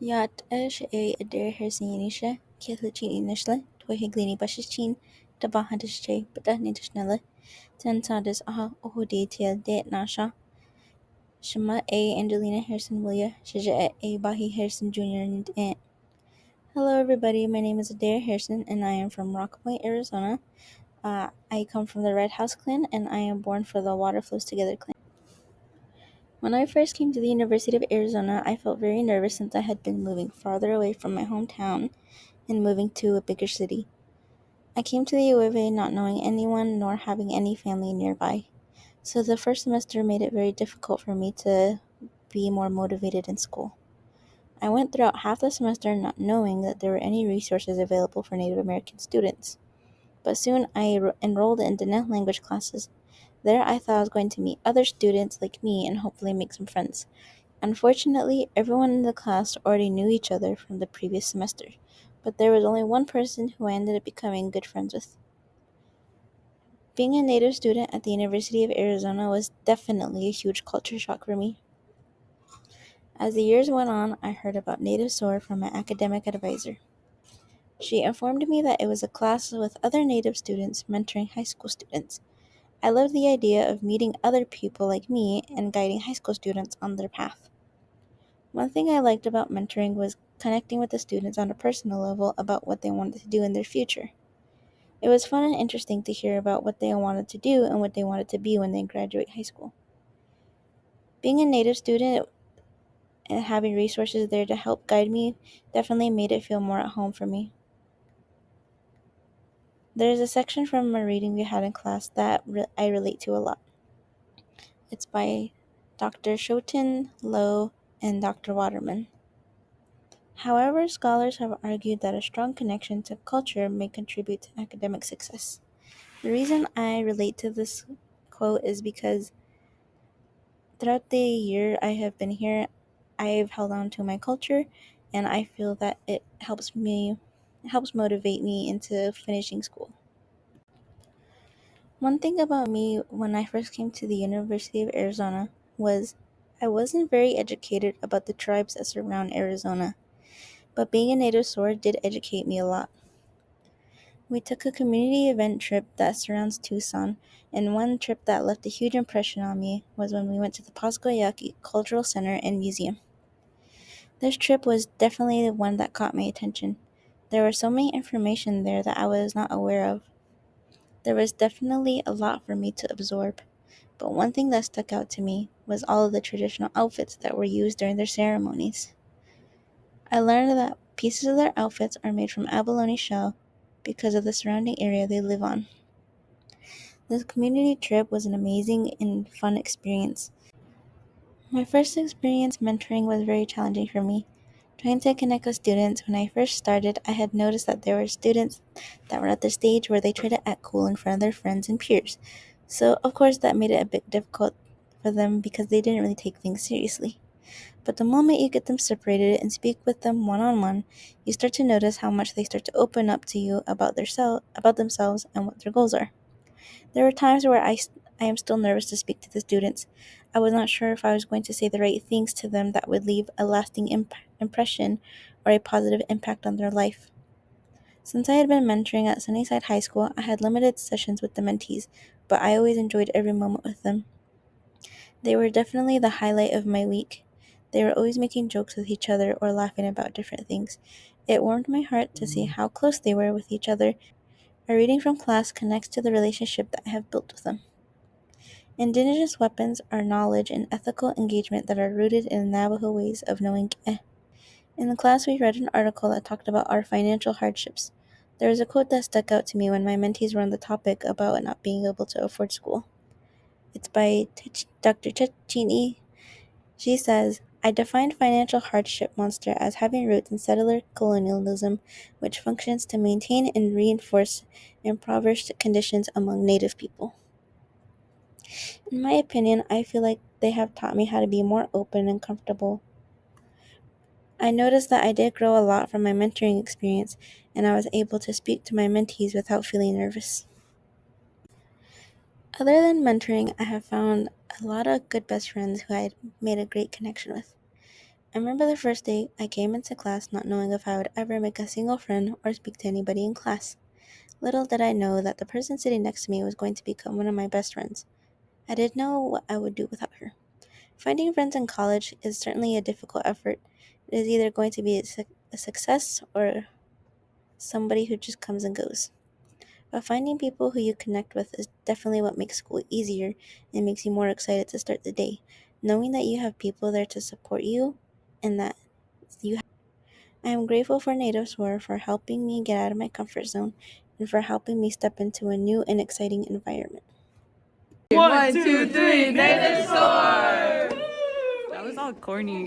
Yacht ish a adair hersinisha, Kitlichin inishla, Twihiglini bashichin, Tabahadishe, Badanidishnella, Tentadis aha, Ohudi til de Nasha, Shema A. Angelina Harrison Willia, Shaja A. Bahi Harrison Jr. and Aunt. Hello, everybody. My name is Adair Harrison, and I am from Rock Point, Arizona. I come from the Red House clan, and I am born for the Water Flows Together clan. When I first came to the University of Arizona, I felt very nervous since I had been moving farther away from my hometown and moving to a bigger city. I came to the U of A not knowing anyone nor having any family nearby, so the first semester made it very difficult for me to be more motivated in school. I went throughout half the semester not knowing that there were any resources available for Native American students, but soon I enrolled in Diné language classes. There I thought I was going to meet other students like me and hopefully make some friends. Unfortunately, everyone in the class already knew each other from the previous semester, but there was only one person who I ended up becoming good friends with. Being a Native student at the University of Arizona was definitely a huge culture shock for me. As the years went on, I heard about Native SOAR from my academic advisor. She informed me that it was a class with other Native students mentoring high school students. I loved the idea of meeting other people like me and guiding high school students on their path. One thing I liked about mentoring was connecting with the students on a personal level about what they wanted to do in their future. It was fun and interesting to hear about what they wanted to do and what they wanted to be when they graduate high school. Being a Native student and having resources there to help guide me definitely made it feel more at home for me. There is a section from a reading we had in class that I relate to a lot. It's by Dr. Shoten, Lowe, and Dr. Waterman. However, scholars have argued that a strong connection to culture may contribute to academic success. The reason I relate to this quote is because throughout the year I have been here, I've held on to my culture, and I feel that it helps motivate me into finishing school. One thing about me when I first came to the University of Arizona was I wasn't very educated about the tribes that surround Arizona, but being a native source did educate me a lot. We took a community event trip that surrounds Tucson, and one trip that left a huge impression on me was when we went to the Pascoyaki Cultural Center and Museum. This trip was definitely the one that caught my attention. There was so many information there that I was not aware of. There was definitely a lot for me to absorb, but one thing that stuck out to me was all of the traditional outfits that were used during their ceremonies. I learned that pieces of their outfits are made from abalone shell because of the surrounding area they live on. This community trip was an amazing and fun experience. My first experience mentoring was very challenging for me. Trying to connect with students, when I first started, I had noticed that there were students that were at the stage where they try to act cool in front of their friends and peers. So, of course, that made it a bit difficult for them because they didn't really take things seriously. But the moment you get them separated and speak with them one on one, you start to notice how much they start to open up to you about themselves and what their goals are. There were times where I am still nervous to speak to the students. I was not sure if I was going to say the right things to them that would leave a lasting impression or a positive impact on their life. Since I had been mentoring at Sunnyside High School, I had limited sessions with the mentees, but I always enjoyed every moment with them. They were definitely the highlight of my week. They were always making jokes with each other or laughing about different things. It warmed my heart to see how close they were with each other. A reading from class connects to the relationship that I have built with them. Indigenous weapons are knowledge and ethical engagement that are rooted in the Navajo ways of knowing eh. In the class, we read an article that talked about our financial hardships. There was a quote that stuck out to me when my mentees were on the topic about not being able to afford school. It's by Dr. Chechini. She says, I defined financial hardship monster as having roots in settler colonialism, which functions to maintain and reinforce impoverished conditions among Native people. In my opinion, I feel like they have taught me how to be more open and comfortable. I noticed that I did grow a lot from my mentoring experience, and I was able to speak to my mentees without feeling nervous. Other than mentoring, I have found a lot of good best friends who I made a great connection with. I remember the first day I came into class not knowing if I would ever make a single friend or speak to anybody in class. Little did I know that the person sitting next to me was going to become one of my best friends. I didn't know what I would do without her. Finding friends in college is certainly a difficult effort. It is either going to be a success or somebody who just comes and goes. But finding people who you connect with is definitely what makes school easier and makes you more excited to start the day. Knowing that you have people there to support you and that you I am grateful for Native SOAR for helping me get out of my comfort zone and for helping me step into a new and exciting environment. 1, 2, 3, Native SOAR! That was all corny.